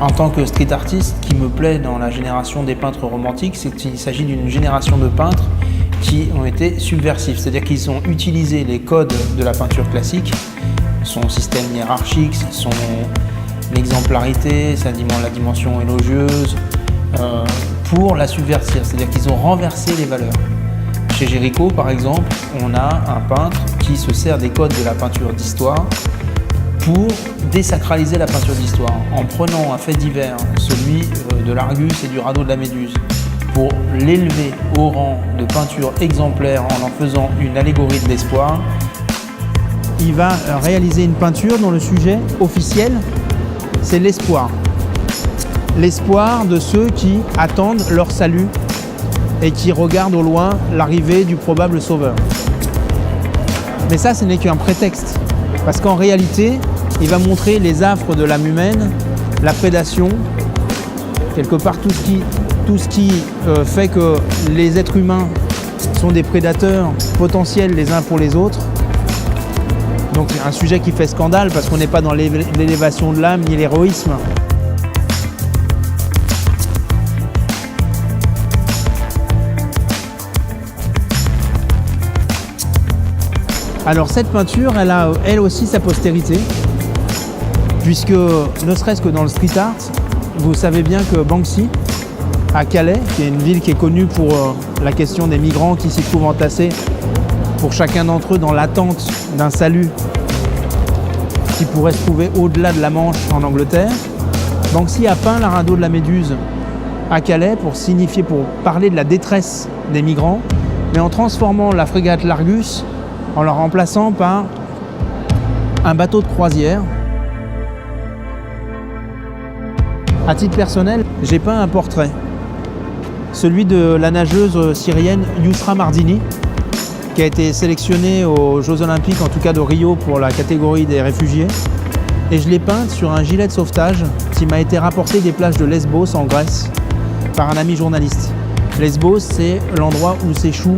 En tant que street artiste, ce qui me plaît dans la génération des peintres romantiques, c'est qu'il s'agit d'une génération de peintres qui ont été subversifs, c'est-à-dire qu'ils ont utilisé les codes de la peinture classique, son système hiérarchique, l'exemplarité, la dimension élogieuse, pour la subversir, c'est-à-dire qu'ils ont renversé les valeurs. Chez Géricault, par exemple, on a un peintre qui se sert des codes de la peinture d'histoire pour désacraliser la peinture d'histoire, en prenant un fait divers, celui de l'Argus et du radeau de la Méduse, pour l'élever au rang de peinture exemplaire en faisant une allégorie de l'espoir. Il va réaliser une peinture dont le sujet officiel, c'est l'espoir. L'espoir de ceux qui attendent leur salut et qui regardent au loin l'arrivée du probable sauveur. Mais ça, ce n'est qu'un prétexte, parce qu'en réalité, il va montrer les affres de l'âme humaine, la prédation, quelque part tout ce qui fait que les êtres humains sont des prédateurs potentiels les uns pour les autres. Donc c'est un sujet qui fait scandale parce qu'on n'est pas dans l'élévation de l'âme ni l'héroïsme. Alors cette peinture, elle a elle aussi sa postérité, puisque ne serait-ce que dans le street art, vous savez bien que Banksy, à Calais, qui est une ville qui est connue pour la question des migrants qui s'y trouvent entassés, pour chacun d'entre eux dans l'attente d'un salut qui pourrait se trouver au-delà de la Manche en Angleterre, Banksy a peint l'arado de la Méduse à Calais pour parler de la détresse des migrants, mais en transformant la frégate l'Argus en la remplaçant par un bateau de croisière. À titre personnel, j'ai peint un portrait, celui de la nageuse syrienne Yousra Mardini, qui a été sélectionnée aux Jeux Olympiques, en tout cas de Rio, pour la catégorie des réfugiés. Et je l'ai peinte sur un gilet de sauvetage qui m'a été rapporté des plages de Lesbos en Grèce par un ami journaliste. Lesbos, c'est l'endroit où s'échouent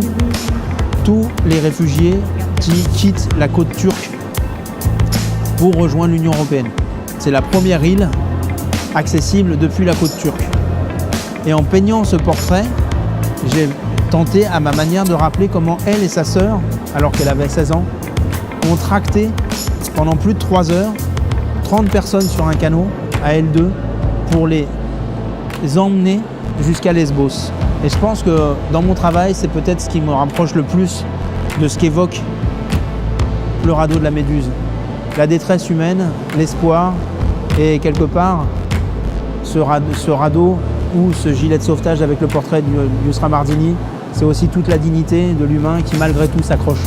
tous les réfugiés qui quittent la côte turque pour rejoindre l'Union européenne. C'est la première île accessible depuis la côte turque. Et en peignant ce portrait, j'ai tenté à ma manière de rappeler comment elle et sa sœur, alors qu'elle avait 16 ans, ont tracté pendant plus de 3 heures 30 personnes sur un canot à L2 pour les emmener jusqu'à Lesbos. Et je pense que dans mon travail, c'est peut-être ce qui me rapproche le plus de ce qu'évoque le radeau de la Méduse. La détresse humaine, l'espoir et quelque part ce radeau ou ce gilet de sauvetage avec le portrait de Yousra Mardini, c'est aussi toute la dignité de l'humain qui malgré tout s'accroche.